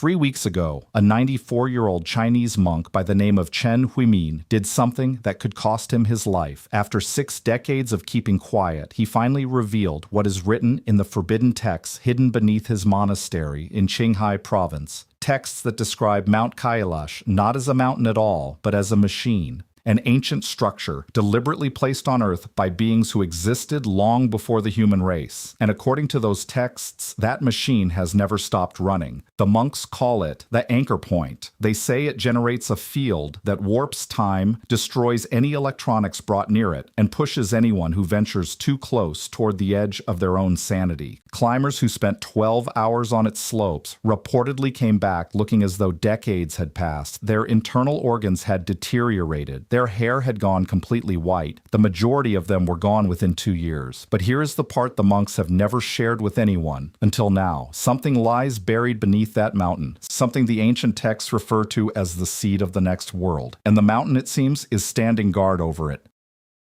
3 weeks ago, a 94-year-old Chinese monk by the name of Chen Huimin did something that could cost him his life. After 6 decades of keeping quiet, he finally revealed what is written in the forbidden texts hidden beneath his monastery in Qinghai province. Texts that describe Mount Kailash not as a mountain at all, but as a machine. An ancient structure deliberately placed on Earth by beings who existed long before the human race. And according to those texts, that machine has never stopped running. The monks call it the anchor point. They say it generates a field that warps time, destroys any electronics brought near it, and pushes anyone who ventures too close toward the edge of their own sanity. Climbers who spent 12 hours on its slopes reportedly came back looking as though decades had passed. Their internal organs had deteriorated. Their hair had gone completely white. The majority of them were gone within 2 years. But here is the part the monks have never shared with anyone until now. Something lies buried beneath that mountain, something the ancient texts refer to as the seed of the next world. And the mountain, it seems, is standing guard over it.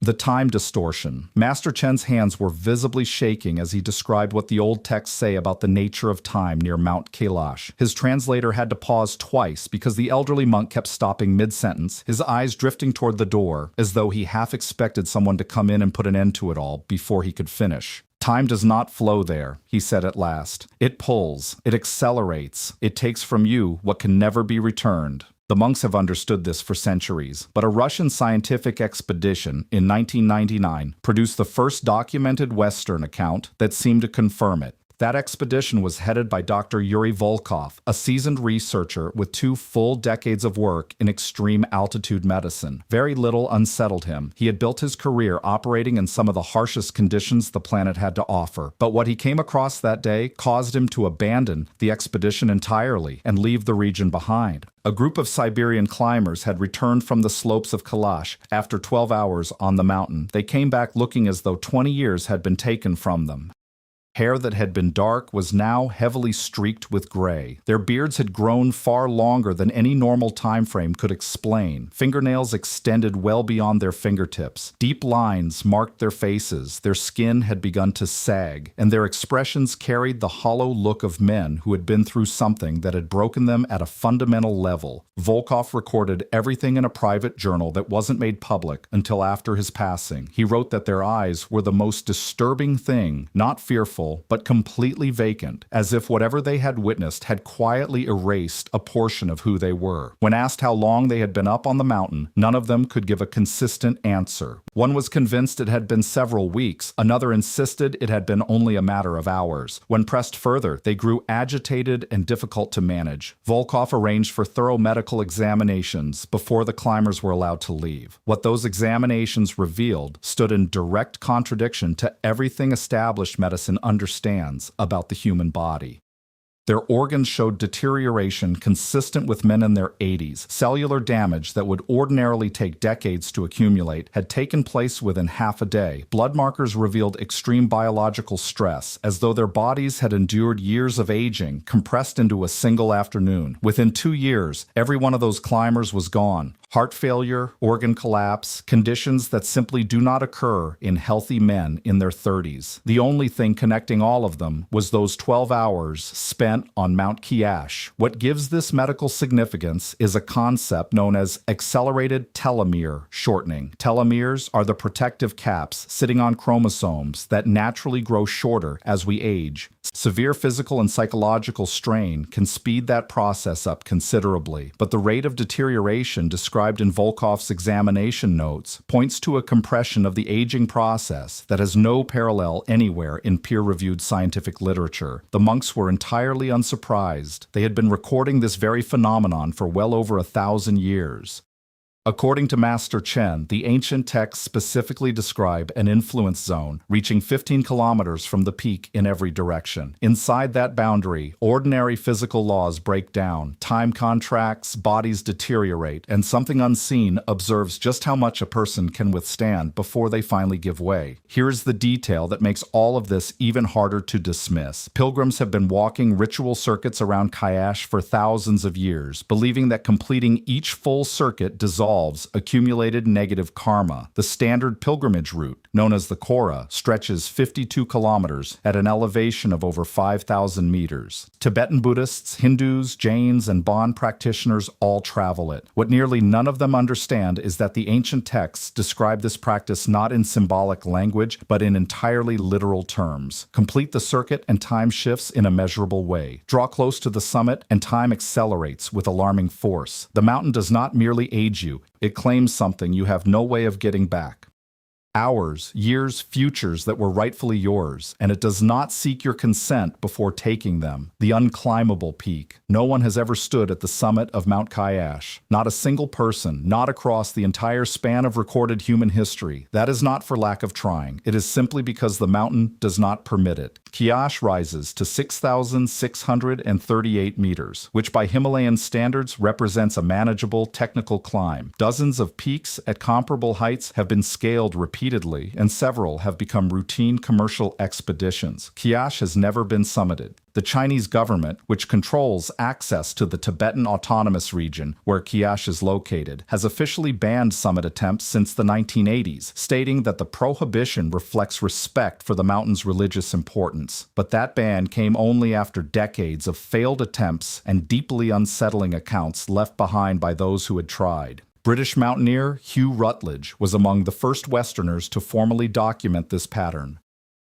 The time distortion. Master Chen's hands were visibly shaking as he described what the old texts say about the nature of time near Mount Kailash. His translator had to pause twice because the elderly monk kept stopping mid-sentence, his eyes drifting toward the door, as though he half expected someone to come in and put an end to it all before he could finish. Time does not flow there, he said at last. It pulls, it accelerates, it takes from you what can never be returned. The monks have understood this for centuries, but a Russian scientific expedition in 1999 produced the first documented Western account that seemed to confirm it. That expedition was headed by Dr. Yuri Volkov, a seasoned researcher with 2 full decades of work in extreme altitude medicine. Very little unsettled him. He had built his career operating in some of the harshest conditions the planet had to offer. But what he came across that day caused him to abandon the expedition entirely and leave the region behind. A group of Siberian climbers had returned from the slopes of Kailash after 12 hours on the mountain. They came back looking as though 20 years had been taken from them. Hair that had been dark was now heavily streaked with gray. Their beards had grown far longer than any normal time frame could explain. Fingernails extended well beyond their fingertips. Deep lines marked their faces. Their skin had begun to sag, and their expressions carried the hollow look of men who had been through something that had broken them at a fundamental level. Volkov recorded everything in a private journal that wasn't made public until after his passing. He wrote that their eyes were the most disturbing thing, not fearful, but completely vacant, as if whatever they had witnessed had quietly erased a portion of who they were. When asked how long they had been up on the mountain, none of them could give a consistent answer. One was convinced it had been several weeks, another insisted it had been only a matter of hours. When pressed further, they grew agitated and difficult to manage. Volkov arranged for thorough medical examinations before the climbers were allowed to leave. What those examinations revealed stood in direct contradiction to everything established medicine understands about the human body. Their organs showed deterioration consistent with men in their 80s. Cellular damage that would ordinarily take decades to accumulate had taken place within half a day. Blood markers revealed extreme biological stress, as though their bodies had endured years of aging, compressed into a single afternoon. Within 2 years, every one of those climbers was gone. Heart failure, organ collapse, conditions that simply do not occur in healthy men in their 30s. The only thing connecting all of them was those 12 hours spent on Mount Kailash. What gives this medical significance is a concept known as accelerated telomere shortening. Telomeres are the protective caps sitting on chromosomes that naturally grow shorter as we age. Severe physical and psychological strain can speed that process up considerably, but the rate of deterioration described in Volkov's examination notes points to a compression of the aging process that has no parallel anywhere in peer-reviewed scientific literature. The monks were entirely unsurprised. They had been recording this very phenomenon for well over 1,000 years. According to Master Chen, the ancient texts specifically describe an influence zone reaching 15 kilometers from the peak in every direction. Inside that boundary, ordinary physical laws break down, time contracts, bodies deteriorate, and something unseen observes just how much a person can withstand before they finally give way. Here's the detail that makes all of this even harder to dismiss. Pilgrims have been walking ritual circuits around Kailash for thousands of years, believing that completing each full circuit dissolves accumulated negative karma, the standard pilgrimage route. known as the Kora, stretches 52 kilometers at an elevation of over 5,000 meters. Tibetan Buddhists, Hindus, Jains, and Bon practitioners all travel it. What nearly none of them understand is that the ancient texts describe this practice not in symbolic language, but in entirely literal terms. Complete the circuit and time shifts in a measurable way. Draw close to the summit and time accelerates with alarming force. The mountain does not merely age you, it claims something you have no way of getting back. Hours, years, futures that were rightfully yours, and it does not seek your consent before taking them. The unclimbable peak. No one has ever stood at the summit of Mount Kailash. Not a single person, not across the entire span of recorded human history. That is not for lack of trying. It is simply because the mountain does not permit it. Kailash rises to 6,638 meters, which by Himalayan standards represents a manageable technical climb. Dozens of peaks at comparable heights have been scaled repeatedly, and several have become routine commercial expeditions. Kailash has never been summited. The Chinese government, which controls access to the Tibetan Autonomous Region, where Kailash is located, has officially banned summit attempts since the 1980s, stating that the prohibition reflects respect for the mountain's religious importance. But that ban came only after decades of failed attempts and deeply unsettling accounts left behind by those who had tried. British mountaineer Hugh Rutledge was among the first Westerners to formally document this pattern.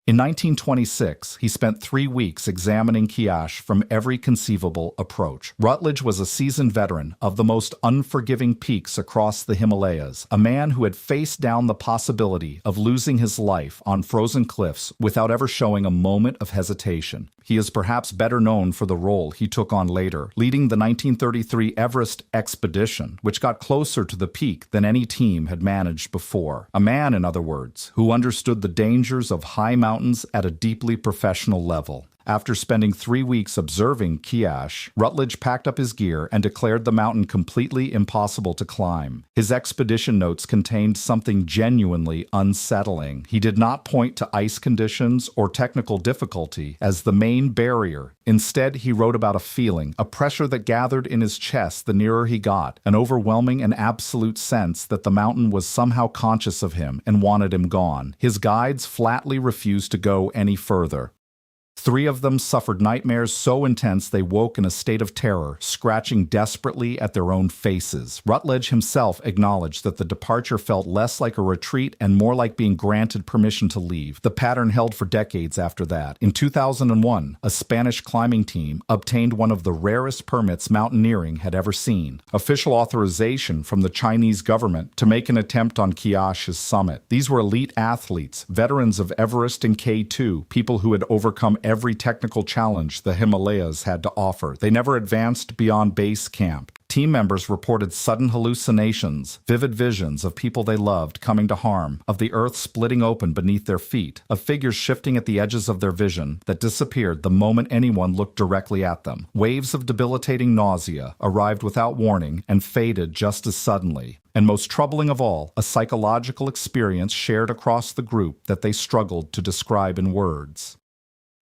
In 1926, he spent 3 weeks examining Kailash from every conceivable approach. Rutledge was a seasoned veteran of the most unforgiving peaks across the Himalayas, a man who had faced down the possibility of losing his life on frozen cliffs without ever showing a moment of hesitation. He is perhaps better known for the role he took on later, leading the 1933 Everest expedition, which got closer to the peak than any team had managed before. A man, in other words, who understood the dangers of high mountains at a deeply professional level. After spending 3 weeks observing Kailash, Rutledge packed up his gear and declared the mountain completely impossible to climb. His expedition notes contained something genuinely unsettling. He did not point to ice conditions or technical difficulty as the main barrier. Instead, he wrote about a feeling, a pressure that gathered in his chest the nearer he got, an overwhelming and absolute sense that the mountain was somehow conscious of him and wanted him gone. His guides flatly refused to go any further. 3 of them suffered nightmares so intense they woke in a state of terror, scratching desperately at their own faces. Rutledge himself acknowledged that the departure felt less like a retreat and more like being granted permission to leave. The pattern held for decades after that. In 2001, a Spanish climbing team obtained one of the rarest permits mountaineering had ever seen, official authorization from the Chinese government to make an attempt on Kailash's summit. These were elite athletes, veterans of Everest and K2, people who had overcome every technical challenge the Himalayas had to offer. They never advanced beyond base camp. Team members reported sudden hallucinations, vivid visions of people they loved coming to harm, of the earth splitting open beneath their feet, of figures shifting at the edges of their vision that disappeared the moment anyone looked directly at them. Waves of debilitating nausea arrived without warning and faded just as suddenly. And most troubling of all, a psychological experience shared across the group that they struggled to describe in words.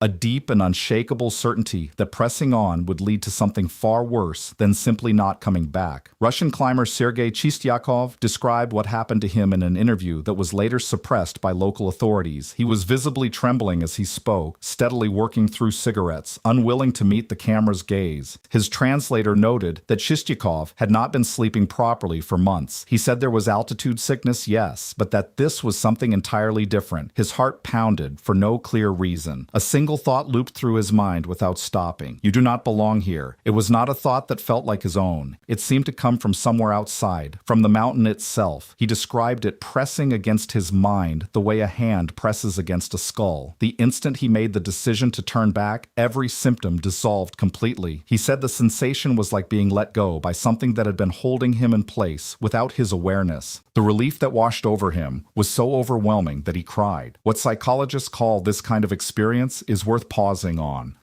A deep and unshakable certainty that pressing on would lead to something far worse than simply not coming back. Russian climber Sergei Chistyakov described what happened to him in an interview that was later suppressed by local authorities. He was visibly trembling as he spoke, steadily working through cigarettes, unwilling to meet the camera's gaze. His translator noted that Chistyakov had not been sleeping properly for months. He said there was altitude sickness, yes, but that this was something entirely different. His heart pounded for no clear reason. A single thought looped through his mind without stopping. You do not belong here. It was not a thought that felt like his own. It seemed to come from somewhere outside, from the mountain itself. He described it pressing against his mind the way a hand presses against a skull. The instant he made the decision to turn back, every symptom dissolved completely. He said the sensation was like being let go by something that had been holding him in place without his awareness. The relief that washed over him was so overwhelming that he cried. What psychologists call this kind of experience is worth pausing on.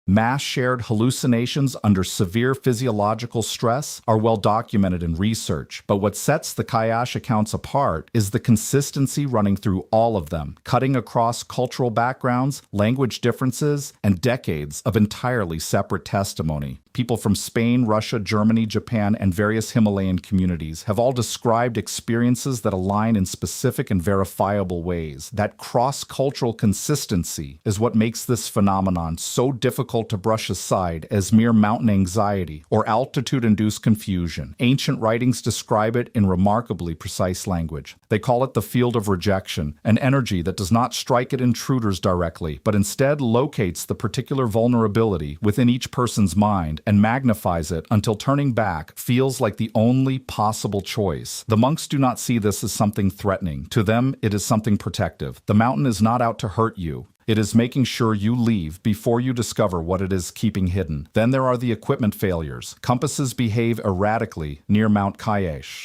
Mass shared hallucinations under severe physiological stress are well documented in research, but what sets the Kailash accounts apart is the consistency running through all of them, cutting across cultural backgrounds, language differences, and decades of entirely separate testimony. People from Spain, Russia, Germany, Japan, and various Himalayan communities have all described experiences that align in specific and verifiable ways. That cross-cultural consistency is what makes this phenomenon so difficult to brush aside as mere mountain anxiety or altitude-induced confusion. Ancient writings describe it in remarkably precise language. They call it the field of rejection, an energy that does not strike at intruders directly, but instead locates the particular vulnerability within each person's mind and magnifies it until turning back feels like the only possible choice. The monks do not see this as something threatening. To them, it is something protective. The mountain is not out to hurt you. It is making sure you leave before you discover what it is keeping hidden. Then there are the equipment failures. Compasses behave erratically near Mount Kailash.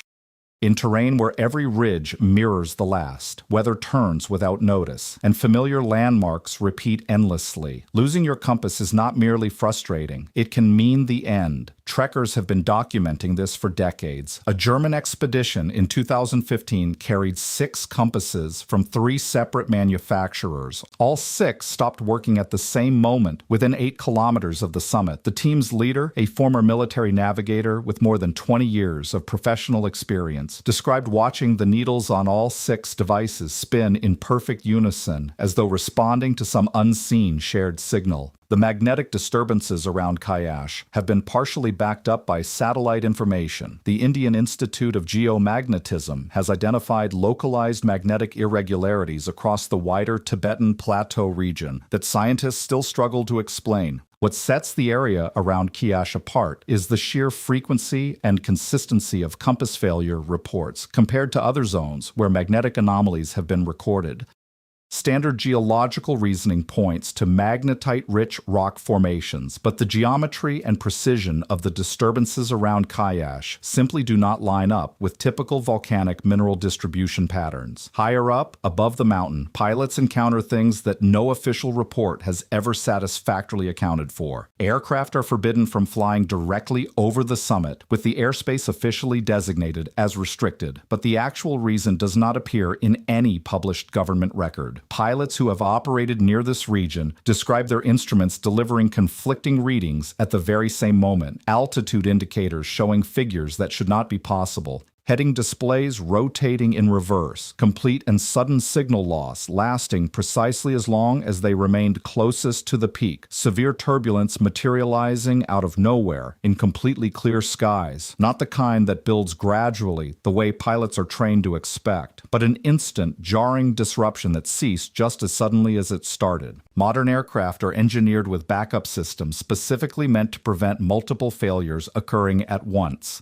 In terrain where every ridge mirrors the last, weather turns without notice, and familiar landmarks repeat endlessly. Losing your compass is not merely frustrating, it can mean the end. Trekkers have been documenting this for decades. A German expedition in 2015 carried 6 compasses from 3 separate manufacturers. All 6 stopped working at the same moment within 8 kilometers of the summit. The team's leader, a former military navigator with more than 20 years of professional experience, described watching the needles on all 6 devices spin in perfect unison, as though responding to some unseen shared signal. The magnetic disturbances around Kailash have been partially backed up by satellite information. The Indian Institute of Geomagnetism has identified localized magnetic irregularities across the wider Tibetan plateau region that scientists still struggle to explain. What sets the area around Kailash apart is the sheer frequency and consistency of compass failure reports compared to other zones where magnetic anomalies have been recorded. Standard geological reasoning points to magnetite-rich rock formations, but the geometry and precision of the disturbances around Kailash simply do not line up with typical volcanic mineral distribution patterns. Higher up, above the mountain, pilots encounter things that no official report has ever satisfactorily accounted for. Aircraft are forbidden from flying directly over the summit, with the airspace officially designated as restricted, but the actual reason does not appear in any published government record. Pilots who have operated near this region describe their instruments delivering conflicting readings at the very same moment, altitude indicators showing figures that should not be possible, heading displays rotating in reverse, complete and sudden signal loss lasting precisely as long as they remained closest to the peak, severe turbulence materializing out of nowhere in completely clear skies, not the kind that builds gradually the way pilots are trained to expect, but an instant, jarring disruption that ceased just as suddenly as it started. Modern aircraft are engineered with backup systems specifically meant to prevent multiple failures occurring at once.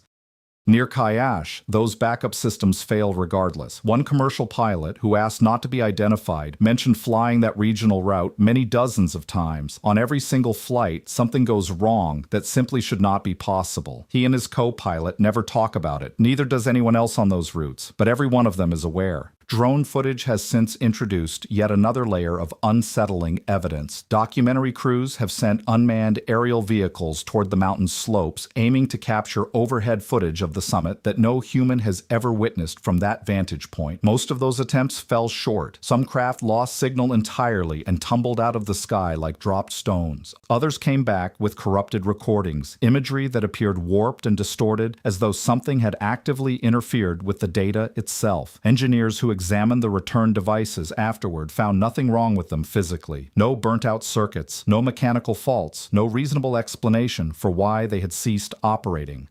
Near Kailash, those backup systems fail regardless. One commercial pilot, who asked not to be identified, mentioned flying that regional route many dozens of times. On every single flight, something goes wrong that simply should not be possible. He and his co-pilot never talk about it. Neither does anyone else on those routes, but every one of them is aware. Drone footage has since introduced yet another layer of unsettling evidence. Documentary crews have sent unmanned aerial vehicles toward the mountain's slopes, aiming to capture overhead footage of the summit that no human has ever witnessed from that vantage point. Most of those attempts fell short. Some craft lost signal entirely and tumbled out of the sky like dropped stones. Others came back with corrupted recordings, imagery that appeared warped and distorted as though something had actively interfered with the data itself. Engineers who examined the return devices afterward found nothing wrong with them physically. No burnt-out circuits, no mechanical faults, no reasonable explanation for why they had ceased operating.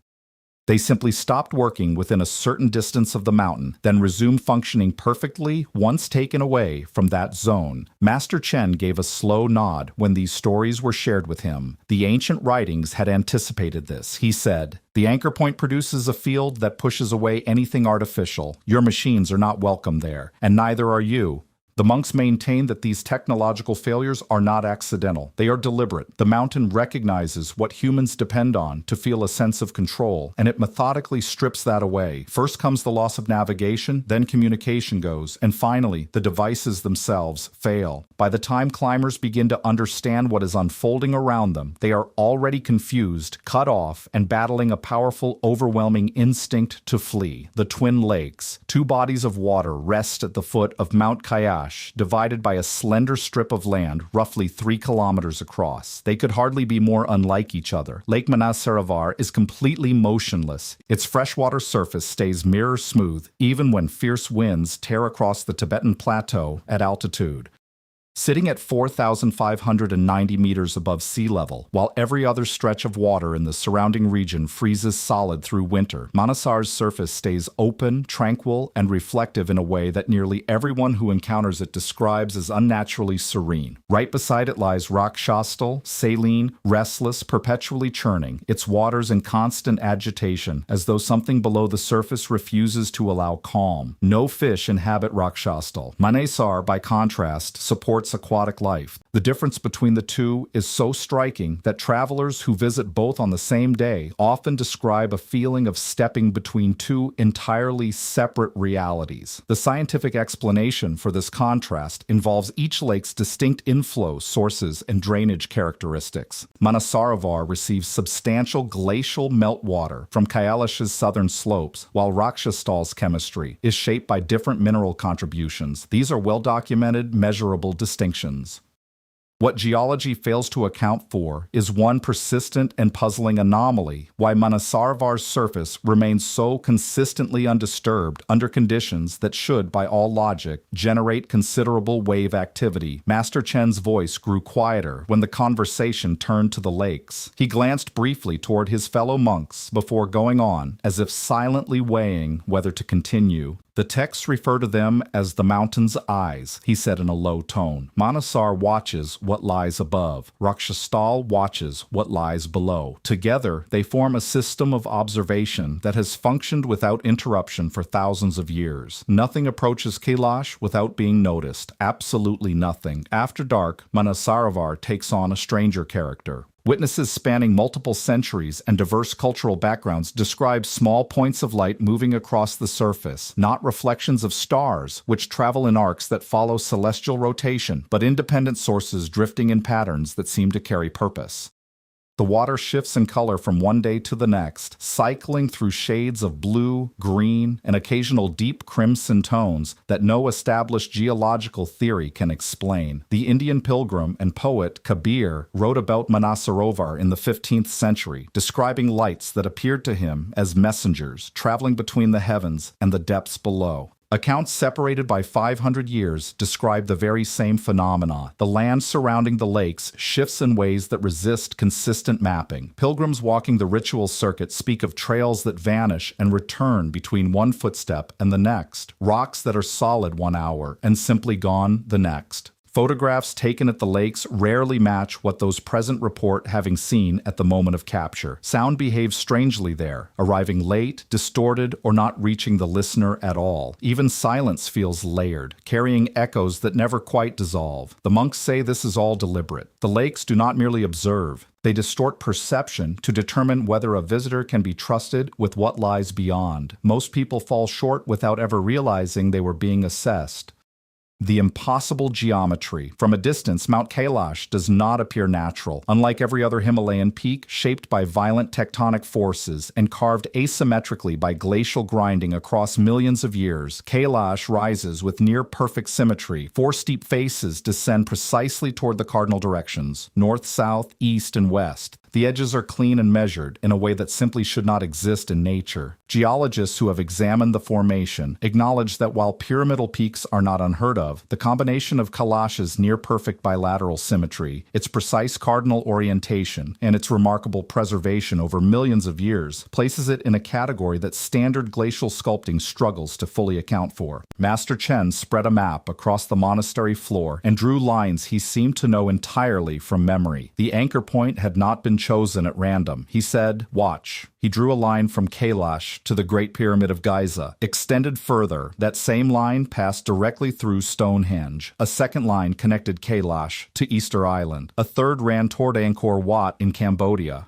They simply stopped working within a certain distance of the mountain, then resumed functioning perfectly once taken away from that zone. Master Chen gave a slow nod when these stories were shared with him. The ancient writings had anticipated this. He said, "The anchor point produces a field that pushes away anything artificial. Your machines are not welcome there, and neither are you. The monks maintain that these technological failures are not accidental. They are deliberate. The mountain recognizes what humans depend on to feel a sense of control, and it methodically strips that away. First comes the loss of navigation, then communication goes, and finally, the devices themselves fail. By the time climbers begin to understand what is unfolding around them, they are already confused, cut off, and battling a powerful, overwhelming instinct to flee. The Twin Lakes, two bodies of water, rest at the foot of Mount Kailash, divided by a slender strip of land roughly 3 kilometers across. They could hardly be more unlike each other. Lake Manasaravar is completely motionless. Its freshwater surface stays mirror smooth, even when fierce winds tear across the Tibetan plateau at altitude. Sitting at 4,590 meters above sea level, while every other stretch of water in the surrounding region freezes solid through winter, Manasar's surface stays open, tranquil, and reflective in a way that nearly everyone who encounters it describes as unnaturally serene. Right beside it lies Rakshastal, saline, restless, perpetually churning, its waters in constant agitation, as though something below the surface refuses to allow calm. No fish inhabit Rakshastal. Manasar, by contrast, supports aquatic life. The difference between the two is so striking that travelers who visit both on the same day often describe a feeling of stepping between two entirely separate realities. The scientific explanation for this contrast involves each lake's distinct inflow sources and drainage characteristics. Manasaravar receives substantial glacial meltwater from Kailash's southern slopes, while Rakshastal's chemistry is shaped by different mineral contributions. These are well-documented, measurable distinctions. What geology fails to account for is one persistent and puzzling anomaly: why Manasaravar's surface remains so consistently undisturbed under conditions that should, by all logic, generate considerable wave activity. Master Chen's voice grew quieter when the conversation turned to the lakes. He glanced briefly toward his fellow monks before going on, as if silently weighing whether to continue. The texts refer to them as the mountain's eyes, he said in a low tone. Manasar watches what lies above. Rakshastal watches what lies below. Together, they form a system of observation that has functioned without interruption for thousands of years. Nothing approaches Kailash without being noticed. Absolutely nothing. After dark, Manasaravar takes on a stranger character. Witnesses spanning multiple centuries and diverse cultural backgrounds describe small points of light moving across the surface, not reflections of stars, which travel in arcs that follow celestial rotation, but independent sources drifting in patterns that seem to carry purpose. The water shifts in color from one day to the next, cycling through shades of blue, green, and occasional deep crimson tones that no established geological theory can explain. The Indian pilgrim and poet Kabir wrote about Manasarovar in the 15th century, describing lights that appeared to him as messengers traveling between the heavens and the depths below. Accounts separated by 500 years describe the very same phenomena. The land surrounding the lakes shifts in ways that resist consistent mapping. Pilgrims walking the ritual circuit speak of trails that vanish and return between one footstep and the next, rocks that are solid 1 hour and simply gone the next. Photographs taken at the lakes rarely match what those present report having seen at the moment of capture. Sound behaves strangely there, arriving late, distorted, or not reaching the listener at all. Even silence feels layered, carrying echoes that never quite dissolve. The monks say this is all deliberate. The lakes do not merely observe. They distort perception to determine whether a visitor can be trusted with what lies beyond. Most people fall short without ever realizing they were being assessed. The impossible geometry. From a distance, Mount Kailash does not appear natural. Unlike every other Himalayan peak, shaped by violent tectonic forces and carved asymmetrically by glacial grinding across millions of years, Kailash rises with near-perfect symmetry. 4 steep faces descend precisely toward the cardinal directions: north, south, east, and west. The edges are clean and measured in a way that simply should not exist in nature. Geologists who have examined the formation acknowledge that while pyramidal peaks are not unheard of, the combination of Kailash's near-perfect bilateral symmetry, its precise cardinal orientation, and its remarkable preservation over millions of years places it in a category that standard glacial sculpting struggles to fully account for. Master Chen spread a map across the monastery floor and drew lines he seemed to know entirely from memory. The anchor point had not been chosen at random. He said, "Watch." He drew a line from Kailash to the Great Pyramid of Giza. Extended further, that same line passed directly through Stonehenge. A second line connected Kailash to Easter Island. A third ran toward Angkor Wat in Cambodia.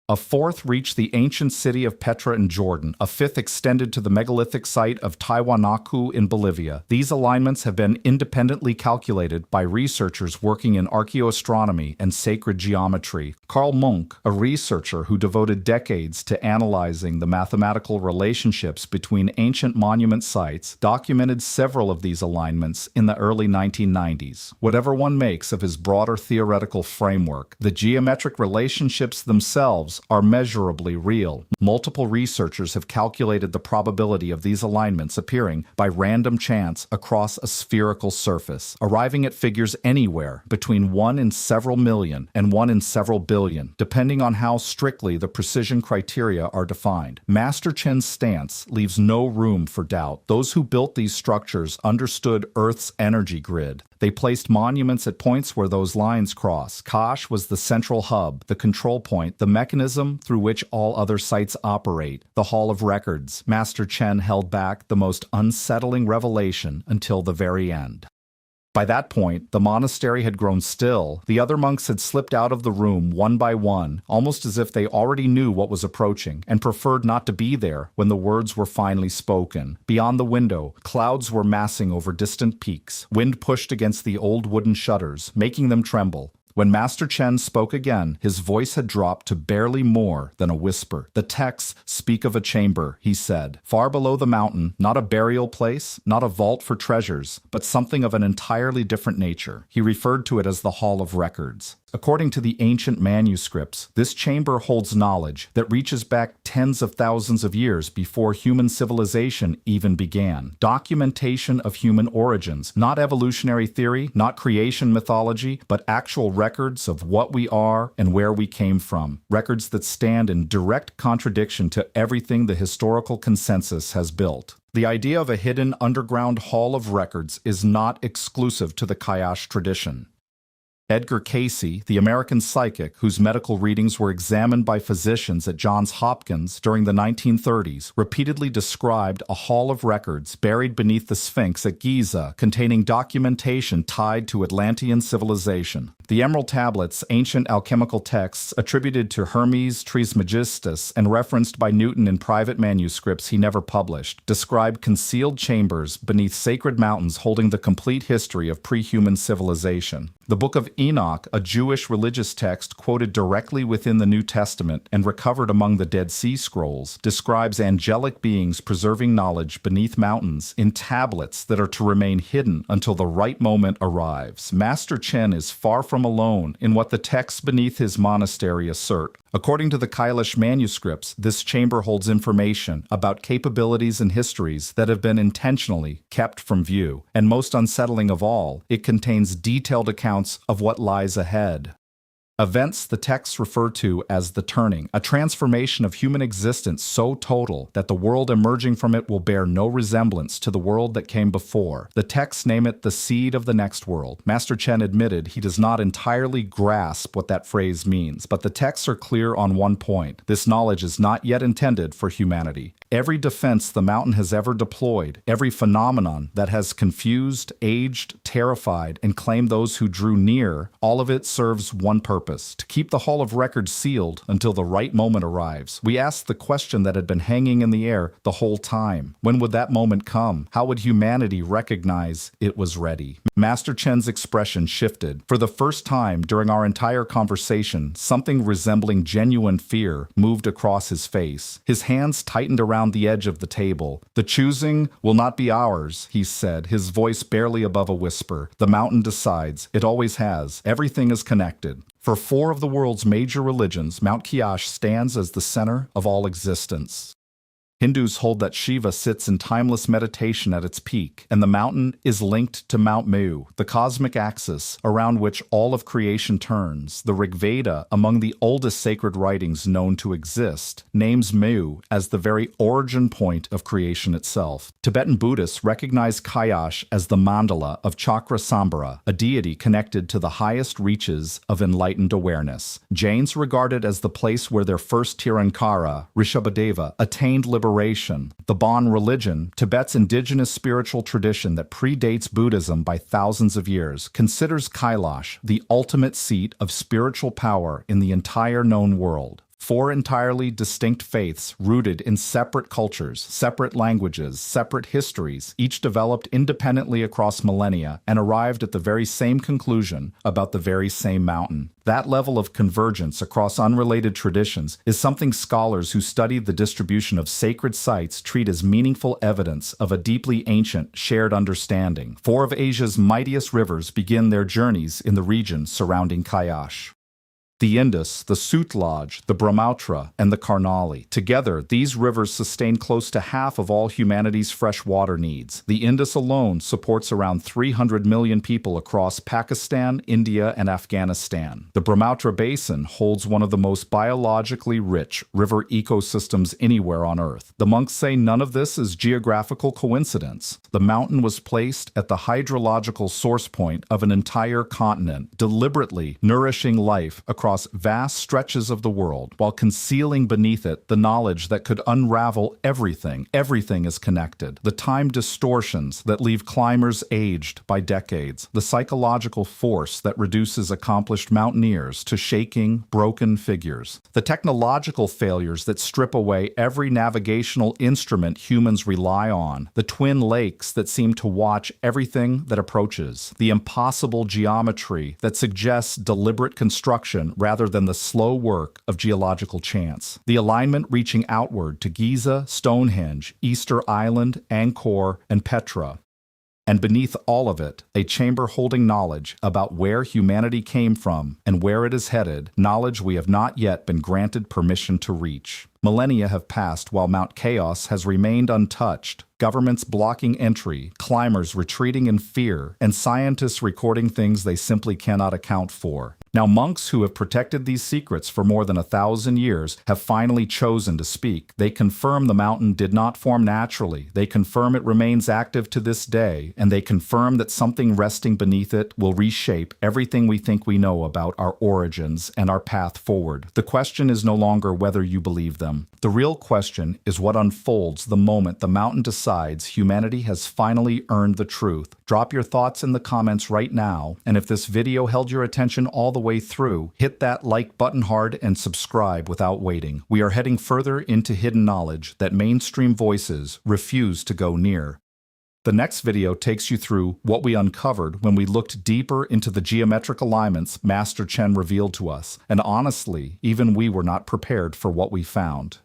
A fourth reached the ancient city of Petra in Jordan. A fifth extended to the megalithic site of Tiwanaku in Bolivia. These alignments have been independently calculated by researchers working in archaeoastronomy and sacred geometry. Carl Munck, a researcher who devoted decades to analyzing the mathematical relationships between ancient monument sites, documented several of these alignments in the early 1990s. Whatever one makes of his broader theoretical framework, the geometric relationships themselves are measurably real. Multiple researchers have calculated the probability of these alignments appearing by random chance across a spherical surface, arriving at figures anywhere between 1 in several million and 1 in several billion, depending on how strictly the precision criteria are defined. Master Chen's stance leaves no room for doubt. Those who built these structures understood Earth's energy grid. They placed monuments at points where those lines cross. Kash was the central hub, the control point, the mechanism through which all other sites operate. The Hall of Records. Master Chen held back the most unsettling revelation until the very end. By that point, the monastery had grown still. The other monks had slipped out of the room one by one, almost as if they already knew what was approaching, and preferred not to be there when the words were finally spoken. Beyond the window, clouds were massing over distant peaks. Wind pushed against the old wooden shutters, making them tremble. When Master Chen spoke again, his voice had dropped to barely more than a whisper. "The texts speak of a chamber," he said, "far below the mountain, not a burial place, not a vault for treasures, but something of an entirely different nature." He referred to it as the Hall of Records. According to the ancient manuscripts, this chamber holds knowledge that reaches back tens of thousands of years before human civilization even began. Documentation of human origins, not evolutionary theory, not creation mythology, but actual records of what we are and where we came from. Records that stand in direct contradiction to everything the historical consensus has built. The idea of a hidden underground hall of records is not exclusive to the Kailash tradition. Edgar Cayce, the American psychic whose medical readings were examined by physicians at Johns Hopkins during the 1930s, repeatedly described a hall of records buried beneath the Sphinx at Giza containing documentation tied to Atlantean civilization. The Emerald Tablets, ancient alchemical texts attributed to Hermes Trismegistus and referenced by Newton in private manuscripts he never published, describe concealed chambers beneath sacred mountains holding the complete history of pre-human civilization. The Book of Enoch, a Jewish religious text quoted directly within the New Testament and recovered among the Dead Sea Scrolls, describes angelic beings preserving knowledge beneath mountains in tablets that are to remain hidden until the right moment arrives. Master Chen is far from alone in what the texts beneath his monastery assert. According to the Kailash manuscripts, this chamber holds information about capabilities and histories that have been intentionally kept from view. And most unsettling of all, it contains detailed accounts of what lies ahead. Events the texts refer to as the turning, a transformation of human existence so total that the world emerging from it will bear no resemblance to the world that came before. The texts name it the seed of the next world. Master Chen admitted he does not entirely grasp what that phrase means, but the texts are clear on one point. This knowledge is not yet intended for humanity. Every defense the mountain has ever deployed, every phenomenon that has confused, aged, terrified, and claimed those who drew near, all of it serves one purpose: to keep the Hall of Records sealed until the right moment arrives. We asked the question that had been hanging in the air the whole time. When would that moment come? How would humanity recognize it was ready? Master Chen's expression shifted. For the first time during our entire conversation, something resembling genuine fear moved across his face. His hands tightened around the edge of the table. "The choosing will not be ours," he said, his voice barely above a whisper. "The mountain decides. It always has. Everything is connected." For 4 of the world's major religions, Mount Kailash stands as the center of all existence. Hindus hold that Shiva sits in timeless meditation at its peak, and the mountain is linked to Mount Mu, the cosmic axis around which all of creation turns. The Rig Veda, among the oldest sacred writings known to exist, names Mu as the very origin point of creation itself. Tibetan Buddhists recognize Kailash as the mandala of Chakrasambhara, a deity connected to the highest reaches of enlightened awareness. Jains regard it as the place where their first Tirankara, Rishabhadeva, attained liberation. The Bon religion, Tibet's indigenous spiritual tradition that predates Buddhism by thousands of years, considers Kailash the ultimate seat of spiritual power in the entire known world. Four entirely distinct faiths rooted in separate cultures, separate languages, separate histories, each developed independently across millennia and arrived at the very same conclusion about the very same mountain. That level of convergence across unrelated traditions is something scholars who study the distribution of sacred sites treat as meaningful evidence of a deeply ancient, shared understanding. Four of Asia's mightiest rivers begin their journeys in the region surrounding Kailash. The Indus, the Sutlej, the Brahmaputra, and the Karnali. Together, these rivers sustain close to half of all humanity's fresh water needs. The Indus alone supports around 300 million people across Pakistan, India, and Afghanistan. The Brahmaputra Basin holds one of the most biologically rich river ecosystems anywhere on Earth. The monks say none of this is geographical coincidence. The mountain was placed at the hydrological source point of an entire continent, deliberately nourishing life across vast stretches of the world, while concealing beneath it the knowledge that could unravel everything. Everything is connected. The time distortions that leave climbers aged by decades. The psychological force that reduces accomplished mountaineers to shaking, broken figures. The technological failures that strip away every navigational instrument humans rely on. The twin lakes that seem to watch everything that approaches. The impossible geometry that suggests deliberate construction rather than the slow work of geological chance. The alignment reaching outward to Giza, Stonehenge, Easter Island, Angkor, and Petra. And beneath all of it, a chamber holding knowledge about where humanity came from and where it is headed, knowledge we have not yet been granted permission to reach. Millennia have passed while Mount Kailash has remained untouched, governments blocking entry, climbers retreating in fear, and scientists recording things they simply cannot account for. Now, monks who have protected these secrets for more than 1,000 years have finally chosen to speak. They confirm the mountain did not form naturally. They confirm it remains active to this day, and they confirm that something resting beneath it will reshape everything we think we know about our origins and our path forward. The question is no longer whether you believe them. The real question is what unfolds the moment the mountain decides humanity has finally earned the truth. Drop your thoughts in the comments right now, and if this video held your attention all the way through, hit that like button hard and subscribe without waiting. We are heading further into hidden knowledge that mainstream voices refuse to go near. The next video takes you through what we uncovered when we looked deeper into the geometric alignments Master Chen revealed to us, and honestly, even we were not prepared for what we found.